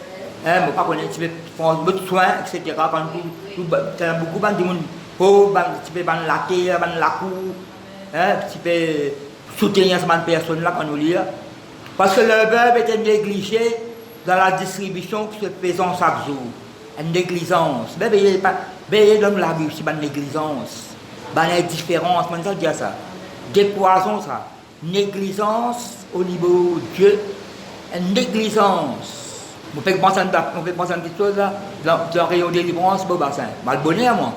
A: je ne sais pas, tu peux prendre beaucoup de soins, etc. Quand tu as beaucoup de monde pauvre, tu peux prendre la terre, la cour, tu peux soutenir cette personne-là quand nous lit. Parce que leur veuve était négligée dans la distribution qui se faisait chaque jour. Une négligence. Veillez dans la vie aussi, une négligence. Une indifférence, je dire ça. Des poisons, ça. Négligence au niveau de Dieu. Une négligence. On peut penser à une petite chose là, dans le rayon de délivrance, bon bassin. Malbonné à moi.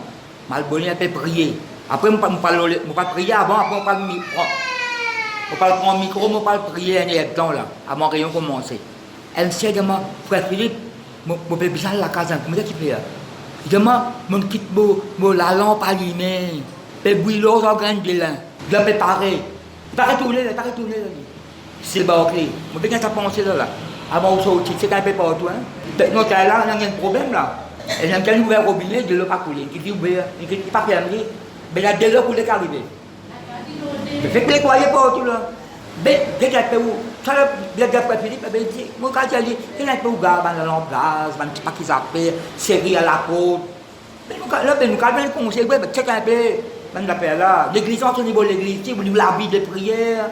A: Malbonné, on peut prier. Après, on ne peut pas prier avant, après, on parle micro. On parle prendre micro, on parle prier un temps là, avant le rayon commencer. Elle sait de moi, frère Philippe, je peux bien la case, comment tu fais? Je me quitte la lampe allumée. Je bouille l'eau en grain de lin. Je l'ai préparé. Il paraît tourner. C'est le clé. Je peux bien ça penser là. Avant de sortir, c'est un peu partout. Non, là, il y a un problème là. Il y a un ouvert robinet, de l'eau pas couler. Il dit, il n'est pas fermé. Mais il y a de l'eau coulée qui arrive. Je fais que les croyez partout là. Mais, dès qu'il y a un peu où, ça le frère Philippe, il dit, mon gars, il dit, il y a un peu où, la lampe gaz, un petit paquet zappé, série à la côte. Mais là, nous avons un conseil, check un peu. L'église, au niveau de l'église, au niveau de la Bible de prière,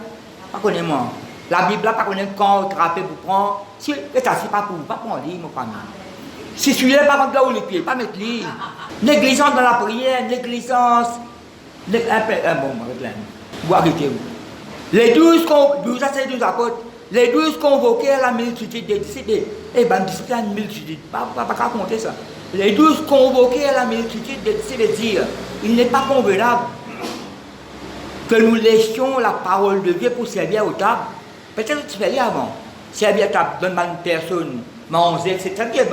A: pas connais-moi. La Bible là, pas connais quand attraper pour prendre. Si, et ça, c'est pas pour prendre, mon famille. Si celui-là, par contre, là où les pieds, pas mettre lui. Négligence dans la prière, négligence. Un peu, bon, avec là. Vous arrêtez vous. Les 12 apôtres, les 12 convoqués à la multitude des disciples. Eh ben, disciples à une multitude, pas raconter ça. Les 12 convoqués à la multitude des disciples dire, il n'est pas convenable que nous laissions la parole de Dieu pour servir aux tables. Peut-être que tu fais avant. Servir à table d'une personne, manger, c'est très bien.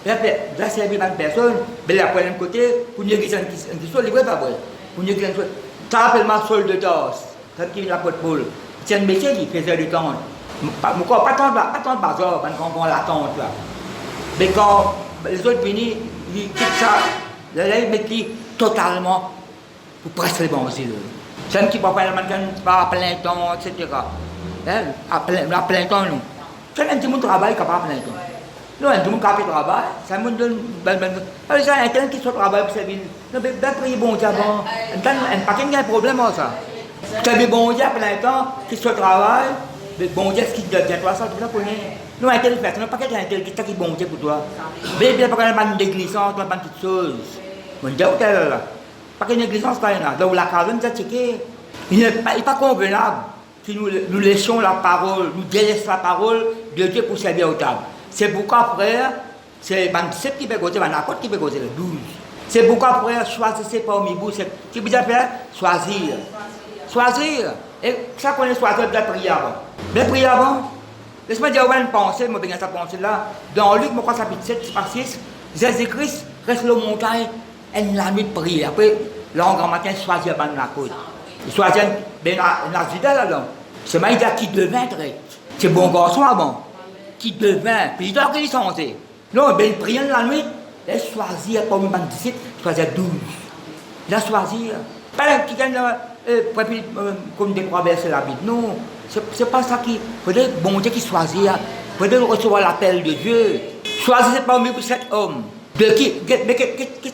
A: Là, servir à une personne, mais là, pour un côté, pour négliger un petit sol, il n'est pas vrai. Pour négliger un sol. Ça appelle ma sol de tasse. Comme qui l'apôtre Paul. C'est un métier qui faisait du temps. Pas tant de bazar, quand on l'attend là. Mais quand les autres finissent, ils quittent ça, ils mettent totalement pour presque l'évangile. C'est un qui va faire à plein temps, etc. À plein temps, nous. C'est un petit monde travail qui n'a pas plein temps. Nous, un petit monde qui a fait travail, c'est un monde de. C'est un tel qui se travaille pour servir. Nous devons prier bon Dieu avant. Pas qu'il y a un problème avec ça. Tu as bon Dieu à plein temps, qui se travaille, mais bon Dieu, ce qui devient toi, ça, tu le connais. Nous, un tel personne, pas quelqu'un tel qui est bon Dieu pour toi. Mais bien, pas qu'il y a une négligence, pas une petite chose. Bon Dieu, où est là? Pas qu'il y a une négligence, pas là. Donc, la case, nous a checké. Il n'est pas convenable si nous laissons la parole, nous délaissons la parole de Dieu pour servir aux tables. C'est pourquoi, frère, c'est 27 qui peut causer, 24 qui peut causer, 12. C'est pourquoi, frère, choisissez parmi vous. Ce que vous avez fait, choisir. Choisir. Et ça qu'on est choisir de prier avant. De prier avant. Laisse-moi dire une pensée, je vais bien cette pensée-là. Dans Luc, je crois, chapitre 7, par 6, Jésus-Christ reste sur la montagne, elle l'a mis de prier. Après, là, en grand matin, choisir à la côte. Il choisit un Judas là-dedans. C'est Maïda qui devint très. C'est bon garçon avant. Qui devint. Puis il doit qu'il est non, ben, il prie la nuit, il choisit parmi les disciples, il choisit 12. Il a choisi. Pas qui gagne comme des trois versets la Bible. Non, c'est pas ça qui. Il faudrait bon Dieu qui choisit. Il faudrait recevoir l'appel de Dieu. Choisissez parmi vous cet homme. De qui? Qu'est-ce que c'est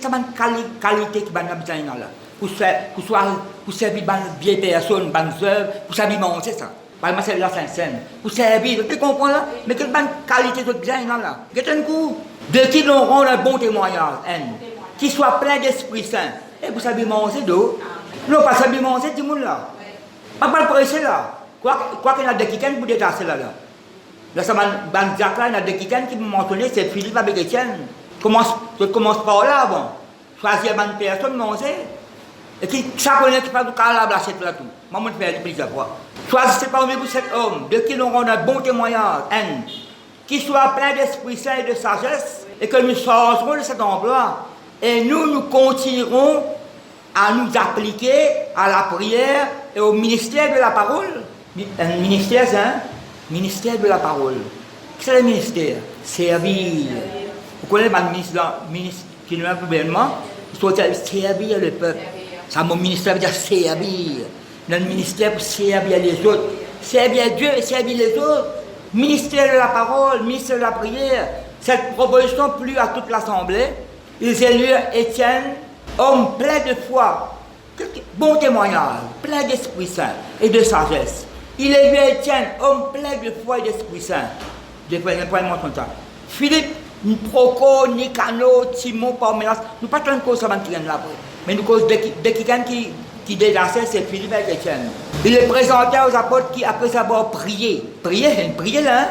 A: qualité qui va nous habiter là? Pour servir les vieilles personnes, les œuvres, pour servir manger ça. Par exemple, c'est la Sainte-Seine. Pour servir, tu comprends là? Mais quelle bonne qualité de bien là? Qu'est-ce un coup? De qui nous rend un bon témoignage, qui soit plein d'Esprit Saint. Et vous savez manger d'eau? Non, pas savoir manger tout le monde là. Pas mal pressé là. Quoi qu'il y a des qui pour détasser là. Là, ça va, Jacques là, il y a des qui m'ont mentionné, c'est Philippe avec Étienne. Je commence par là, bon. Choisir une personne, manger. Et qui, ça connaît qui parle du cas là, c'est là tout. Moi, je fais plusieurs fois. Choisissez parmi vous cet homme, de qui nous rend un bon témoignage, qui soit plein d'Esprit Saint et de sagesse, et que nous changerons de cet emploi. Et nous continuerons à nous appliquer à la prière et au ministère de la parole. Un ministère, hein? Ministère de la parole. Qu'est-ce que c'est le ministère? Servir. Vous connaissez le ministre qui nous a gouvernement? Il faut servir le peuple. Ça, mon ministère veut dire servir. Notre ministère pour servir les autres. Servir Dieu et servir les autres. Ministère de la parole, ministère de la prière. Cette proposition plut à toute l'assemblée. Ils élurent Étienne, homme plein de foi, bon témoignage, plein d'Esprit Saint et de sagesse. Il élurent Étienne, homme plein de foi et d'Esprit Saint. Je vais montrer ça. Philippe, Procor, Nicano, Timon, Parménas, nous pas tant de causes avant qu'ils viennent là. Mais nous cause de quelqu'un qui délaçait, c'est Philippe et Étienne. Il les présentait aux apôtres qui, après avoir prié, prié là, hein?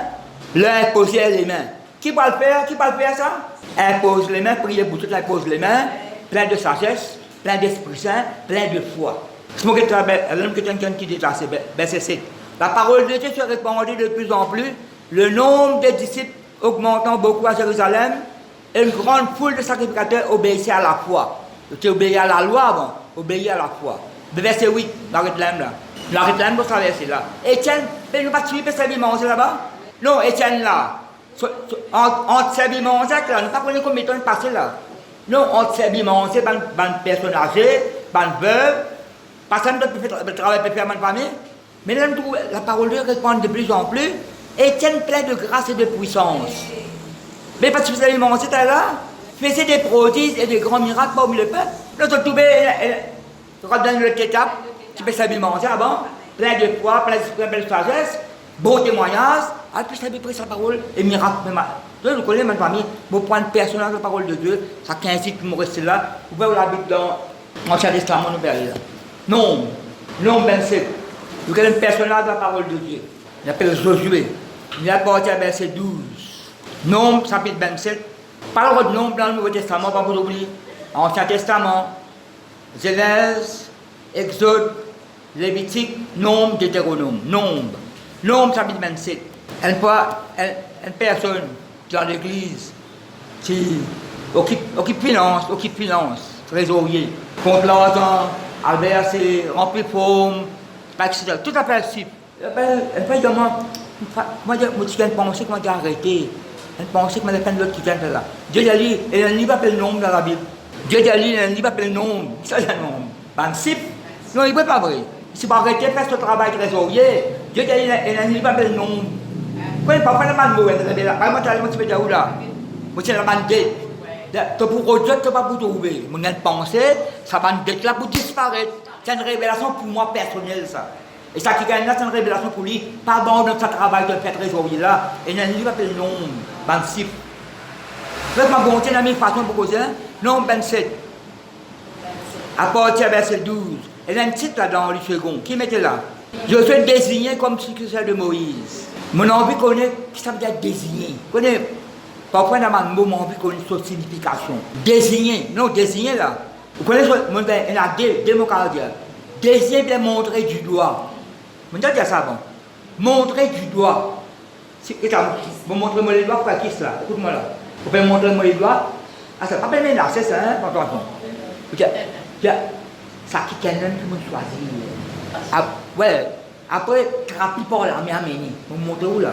A: Leur imposait les mains. Qui va le faire? Qui va le faire ça? Impose les mains, prier pour tout, impose les mains, plein de sagesse, plein d'Esprit Saint, plein de foi. C'est moi qui détache, verset 7. La parole de Dieu se répandait de plus en plus, le nombre des disciples augmentant beaucoup à Jérusalem, et une grande foule de sacrificateurs obéissait à la foi. Tu obéis à la loi, bon, obéis à la foi. Verset 8, la réclame là. La réclame pour traverser là. Étienne, ne pas suivre servir manger là-bas? Non, Étienne là. Entre servir manger là, nous ne pas connaître combien de temps passé là. Non, entre servir manger, ban personnes âgées, ban veuves, personne ne peut travailler pour faire ma famille. Mais là, la parole de Dieu répond de plus en plus. Étienne plein de grâce et de puissance. Mais parce que vous avez manger là, faisait des prodiges et des grands miracles parmi le peuple. Là, tu vas dans le étape, tu peux servir manger avant, plein de foi, plein de sagesse, bon témoignage, puis ça pris sa parole et miracle. Vous connaissez ma famille, vous prenez personnage de la parole de Dieu, ça incite pour me rester là. Vous pouvez la Bible dans l'Ancien Testament, nous verrons là. Nombre 27. Vous connaissez le personnage de la parole de Dieu. Il s'appelle Josué. Il appartient à verset 12. Nombre, chapitre 27. Parle de nombre dans le Nouveau Testament, pas vous oublier. Ancien Testament, Genèse, Exode, Lévitique, Nombre, Deutéronome. Nombre, chapitre 27. Une personne dans l'église qui occupe finance, trésorier, compte l'argent, Albert, c'est rempli de forme, etc. Tout à fait simple. Elle fait moi, je pensais qu'on a arrêté. Elle pensait que je faire l'autre qui vient de là. Dieu a dit, il y a un livre appelé nombre dans la Bible. Dieu a dit, il y a un livre appelé nombre. Ça, c'est un nombre. Principe. Non, il n'est pas vrai. Si vous arrêtez de faire ce travail trésorier, Dieu a dit, il y a un livre appelé nombre. Vous ne pouvez pas faire la main de là. Par exemple, tu peux dire où là? Vous êtes la main de dette. Tu pour rejeter, tu ne pas pour trouver. Mon pensée, ça va de dette là pour disparaître. C'est une révélation pour moi personnelle, ça. Et ça qui gagne là, c'est une révélation pour lui. Pas bon dans ce travail de faire trésorier là. Et il y a un livre appelé nombre. 26. Faites ma bonté dans mes façons pour causer. Nombre 27. À partir verset 12. Il y a un titre là dans le second. Qui mettait là? Je suis désigné comme successeur de Moïse. Mon envie connaît qui ça veut dire désigné. Connaît. Parfois dans mon mot, mon envie connaît sa signification. Désigné. Non, désigné là. Vous connaissez, il y a deux mots à dire. Désigné bien montrer du doigt. Vous avez dit ça bon. Montrer du doigt. Vous montrez-moi les doigts pour qui cela? Écoute-moi là. Vous pouvez montrer-moi les doigts. Ah, ça pas bien là, c'est ça, hein? Attention. Ça qui quelqu'un qui me choisit. Ah, ouais. Après, trapi par l'armée amenée. Vous montrez où là?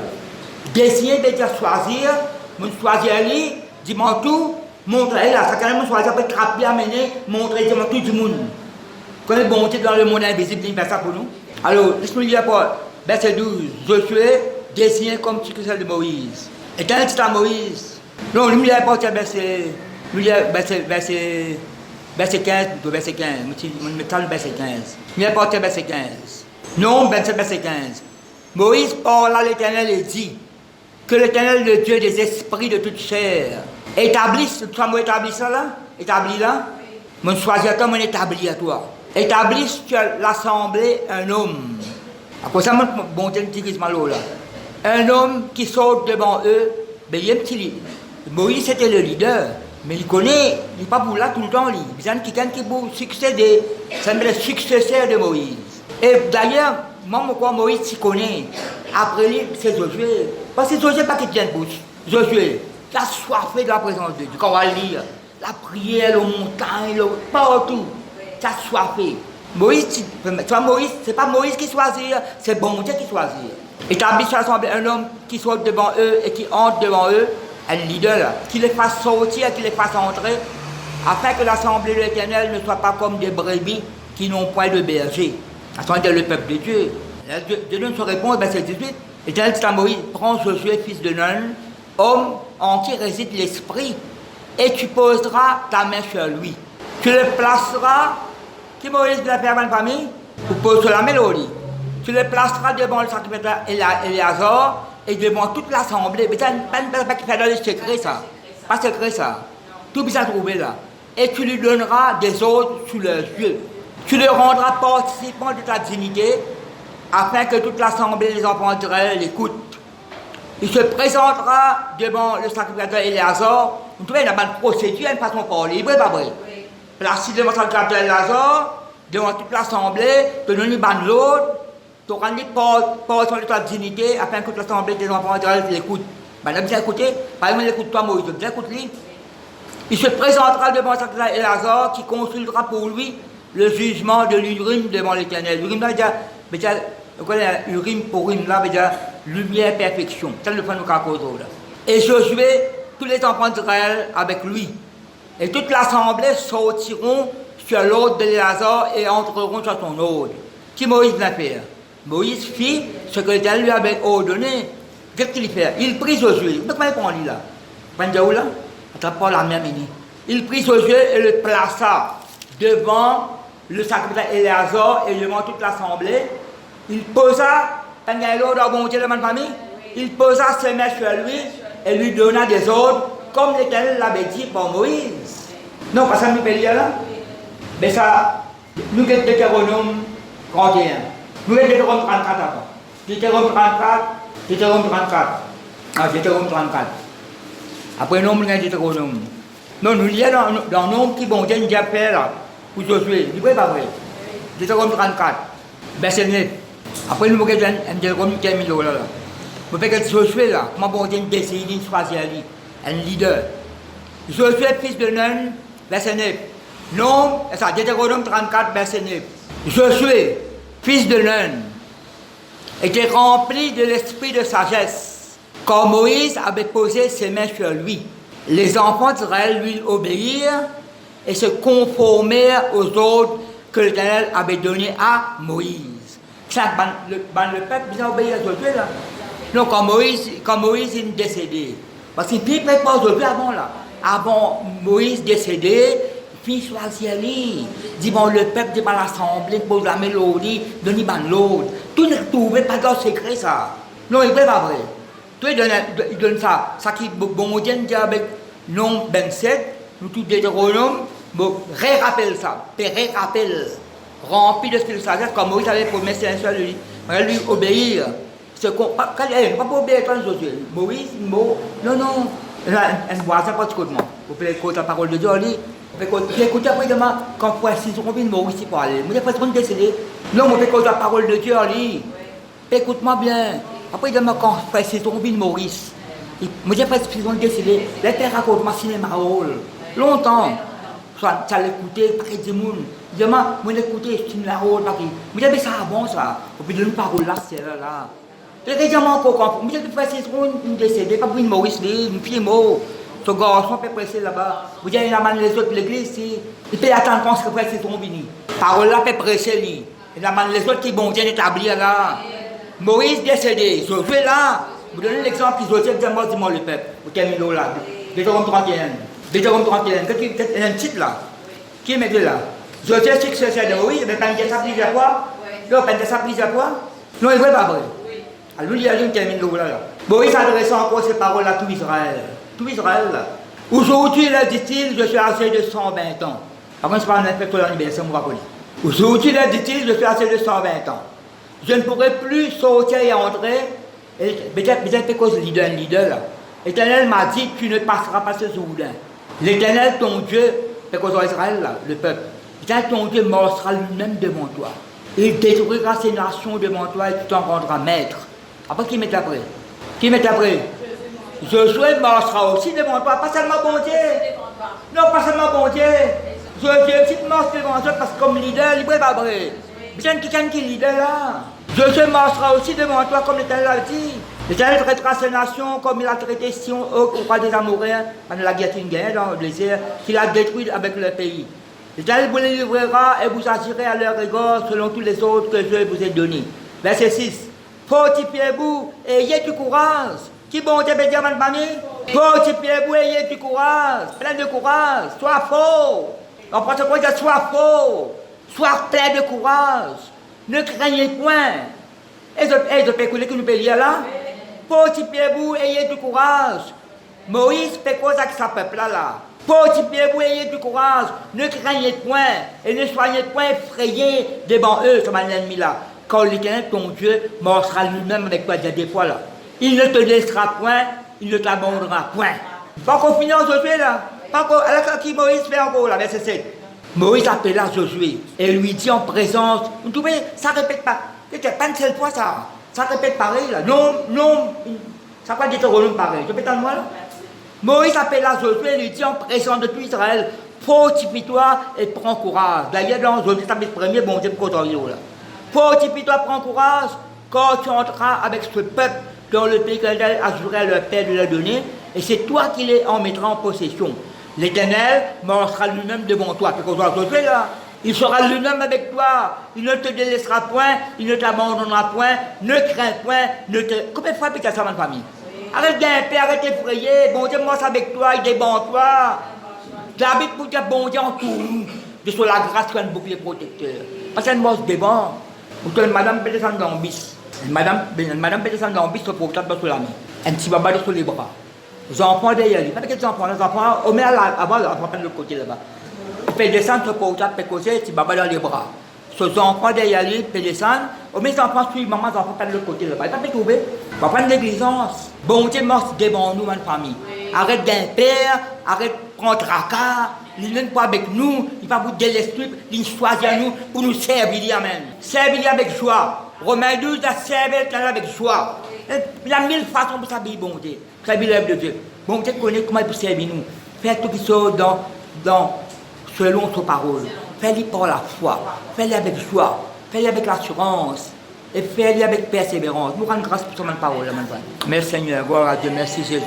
A: Désigner de dire choisir, me choisir lui, dis-moi tout, montrer là. Ça quand même choisir, après trapi amener, montrer, dis-moi tout du monde. Quand on est bonté dans le monde invisible, il fait ça pour nous. Alors, laisse-moi lire pas. Verset 12. Josué, désigné comme successeur de Moïse. Et quand il est à Moïse, non, lui, il apporte verset 15, plutôt verset 15. Je me verset 15. Il apporte verset 15. Non, 27, verset 15. Moïse parle à l'Éternel et dit que l'Éternel, le Dieu des esprits de toute chair, établisse, tu as établi ça là? Établi là? Mon choisir toi, mon établi à toi. Établisse sur l'assemblée un homme. Après ça, bon, Dieu dit là. Un homme qui saute devant eux, ben, il y a un petit. Moïse était le leader, mais il connaît, il n'est pas pour là tout le temps. Il y a quelqu'un qui peut succéder. Ça me le successeur de Moïse. Et d'ailleurs, moi, je crois Moïse s'y connaît. Après lui, c'est Josué. Parce que Josué n'est pas quelqu'un de bouche. Josué, il a soifé de la présence de Dieu. Quand on va lire, la prière, aux montagnes, partout, il a soifé. Moïse, tu vois, Moïse, c'est pas Moïse qui choisit, c'est bon Dieu qui choisit. Établit sur l'assemblée un homme qui saute devant eux et qui entre devant eux, un leader, là, qui les fasse sortir, qui les fasse entrer, afin que l'assemblée de l'Éternel ne soit pas comme des brebis qui n'ont point de berger. Attendez le peuple de Dieu. Dieu donne son réponse, verset 18. L'Éternel dit à Moïse, prends Josué, fils de Nun, homme en qui réside l'esprit, et tu poseras ta main sur lui. Tu le placeras, qui Moïse l'a fait avant la famille, tu poses la mélodie. Tu le placeras devant le sacrificateur Éléazar et devant toute l'assemblée. Mais ça n'est pas qui fait dans les secrets, ça. Pas secret, ça. Tout bien trouvé là. Et tu lui donneras des ordres sous leurs yeux. Tu le rendras participant de ta dignité, afin que toute l'assemblée des enfants d'Israël l'écoute. Il se présentera devant le sacrificateur Éléazar. Vous trouvez, il y a une procédure, une façon de parler. Vrai, pas vrai? Placé devant le sacrificateur Éléazar, devant toute l'assemblée, te donner une l'autre, tu auras dit portion de ta dignité, afin que toute l'assemblée des enfants d'Israël l'écoute. Ben, là, bien écouté, par exemple, écoute-toi, Moïse, bien écoute-lui. Il se présentera devant le sacrificateur Éléazar, qui consultera pour lui le jugement de l'Urim devant l'Éternel. L'Urim, là, veut dire, Urim pour Urim, là, veut dire lumière, perfection. C'est le point de Kakozo, là. Et Josué, tous les enfants d'Israël avec lui. Et toute l'assemblée sortiront sur l'ordre de l'Éléazar et entreront sur son ordre. Qui Moïse l'a fait? Moïse fit ce que l'Éternel lui avait ordonné. Qu'est-ce qu'il fait? Il prit Josué. Comment il prend lui là? Pendjaou là? Attrape pas la même mini. Il prit Josué et le plaça devant le sacrificateur Éléazar et devant toute l'assemblée. Il posa, quand il y a l'ordre bon Dieu de ma famille, il posa ses mains sur lui et lui donna des ordres comme l'Éternel l'avait dit par Moïse. Non, pas ça nous peut lire là? Mais ça, nous sommes Deutéronome 31. Nous sommes Deutéronome 34 avant. Deutéronome 34, Deutéronome 34. Ah, Deutéronome 34. Après, nous sommes Deutéronome. Non, nous lisons dans le nom qui bon Dieu nous a fait là, pour Josué. C'est vrai, pas vrai? Deutéronome 34, verset 9. Après, nous avons un Deutéronome qui est mis là. Vous faites que Josué là, comment bon Dieu décide de choisir lui, un leader. Josué, fils de Nun, verset 9. Non, ça, Deutéronome 34, verset 9. Josué, fils de Nun, était rempli de l'esprit de sagesse, quand Moïse avait posé ses mains sur lui. Les enfants d'Israël lui obéirent et se conformèrent aux ordres que l'Éternel avait donnés à Moïse. Le peuple a obéi à Josué là. Non, quand Moïse est décédé, parce qu'il ne peut pas Josué avant là. Avant Moïse décédé, il choisit lui. Dit bon, le peuple dit par l'assemblée, pose la mélodie, donne l'autre. Tout ne trouvait pas dans le secret ça. Non, il n'est pas vrai. Tout il donne ça. Ça qui bon Dieu dit avec nom 27, nous tous Deutéronome, rappelle ça. Rappelle. Rempli de ce sagesse, comme Moïse avait promis à lui. Lui obéir. Pas pour obéir quand Josué. Moïse, non. Un voisin pas de moi. Vous pouvez écouter la parole de Dieu. J'ai écouté après demain, quand frère Citron vient Maurice y parler. Moi, j'ai pas de décédé. Non, je vais écouter la parole de Dieu. Écoute-moi bien. Après demain, quand frère Citron vient Maurice, moi, j'ai pas de décédé. Les pères racontent ma cinéma longtemps. Ça l'écouter, pas de monde. Demain, moi, l'écouter, c'est une la rôle. Moi, j'ai ça bon, ça. Et puis, une parole là, c'est là. Les gens encore comprennent. Moi, j'ai fait Citron décédé, pas pour une Maurice, une fille mort. Ce garçon peut presser là-bas. Vous avez la main les autres de l'église, il peut attendre quand ce que c'est ton vini. Parole là peut presser lui. Et la main les autres qui vont bien établir là. Moïse décédé, Josué là. Vous donnez l'exemple, Josué dis-moi le peuple. Vous terminez là. Deutéronome 31. Deutéronome 31. Il y a un titre là. Qui est mis là? Josué successeur de Moïse, mais pas une ça plusieurs fois. Non, pas une ça plusieurs fois. Non, il ne veut pas vrai. Alors, il y a une termine là. Moïse adressait encore ces paroles à tout Israël. Tout Israël, là. Aujourd'hui, là, dit-il, je suis âgé de 120 ans. Avant, je parle d'un peu pour l'anniversaire, on va connaître. Aujourd'hui, là, dit-il, je suis âgé de 120 ans. Je ne pourrai plus sortir et entrer. Peut-être cause leader, là. L'Éternel m'a dit, tu ne passeras pas ce Jourdain. L'Éternel, ton Dieu, c'est cause d'Israël, là, le peuple. L'Éternel, ton Dieu, morcera lui-même devant toi. Il détruira ces nations devant toi et tu t'en rendras maître. Après, qui met après? Qui met après? Josué marchera aussi devant toi, pas seulement bon Dieu. Non, pas seulement bon Dieu. Josué aussi marche devant toi parce que comme leader, il prépare. Bien quelqu'un qui est leader là. Josué marchera aussi devant toi comme l'Éternel l'a dit. L'Éternel traitera ces nations comme il a traité Sion au roi des Amoréens pendant la guerre dans le désert, qu'il a détruit avec le pays. L'Éternel vous les livrera et vous agirez à leur égard selon tous les autres que je vous ai donnés. Verset 6. Fortifiez-vous et ayez du courage. Qui bon Dieu peut dire, ma famille? Fortifiez-vous et ayez du courage. Plein de courage. Sois fort. On prend ce point de sois fort. Sois plein de courage. Ne craignez point. Et je peux écouter que nous peut lire là. Fortifiez-vous et ayez du courage. Moïse fait cause avec sa peuple là. Fortifiez-vous et ayez du courage. Ne craignez point et ne soyez point effrayés devant eux, comme un ennemi là. Quand l'Éternel, ton Dieu, marchera lui-même avec toi des fois là. Il ne te laissera point, il ne t'abandonnera point. Pas qu'on finisse Josué là. Pas qu'on. Alors qui Moïse fait encore là, verset 7. Moïse appela Josué et lui dit en présence. Vous trouvez, ça répète pas. C'était pas une seule fois ça. Ça répète pareil là. Non. Ça va dire pareil. Je peux t'en moi là. Moïse appela Josué et lui dit en présence de tout Israël, fortifie-toi et prends courage. D'ailleurs, dans Josué, chapitre 1er, bon Dieu, pour là. Fortifie-toi, prends courage, quand tu entreras avec ce peuple dans le pays que l'Éternel a juré à leur père de leur donner, et c'est toi qui les en mettras en possession. L'Éternel marchera lui-même devant toi. Tu comprends Josué là? Il sera lui-même avec toi. Il ne te délaissera point, il ne t'abandonnera point, ne crains point, ne te. Combien de fois tu as ça, ma famille? Arrête d'imper, arrête d'effrayer. Bon Dieu marche avec toi, il débat toi. J'habite pour dire bon Dieu en tout. De sur la grâce qu'un bouclier protecteur. Parce qu'elle marche devant. Ou que madame peut descendre dans le bis. Madame peut descendre dans le bis, se portable sur la main. Un petit baba sur les bras. Les enfants derrière lui. Pas que les enfants, on met avant, l'enfant de l'autre côté là-bas. Il fait descendre ce portable, il fait causer, petit baba dans les bras. Ces enfants derrière lui, il fait descendre. On met les enfants suivent maman, les enfants de l'autre côté là-bas. Il va pas trouver. On va prendre négligence. Bon Dieu marche devant nous, ma famille. Arrête d'impair, arrête de prendre tracas. Il n'est pas avec nous, il va vous délaisser, il choisit à nous pour nous servir. Amen. Servir avec joie. Romains 12 a servi avec joie. Il a 1000 façons pour servir bon Dieu. Servir l'œuvre de Dieu. Bon Dieu connaît comment il peut servir nous. Faites tout qui sort selon sa parole. Faites-le par la foi. Faites-le avec joie. Faites-le avec l'assurance. Et faites-le avec persévérance. Nous rendons grâce pour son parole. Merci Seigneur. Gloire à Dieu. Merci Jésus.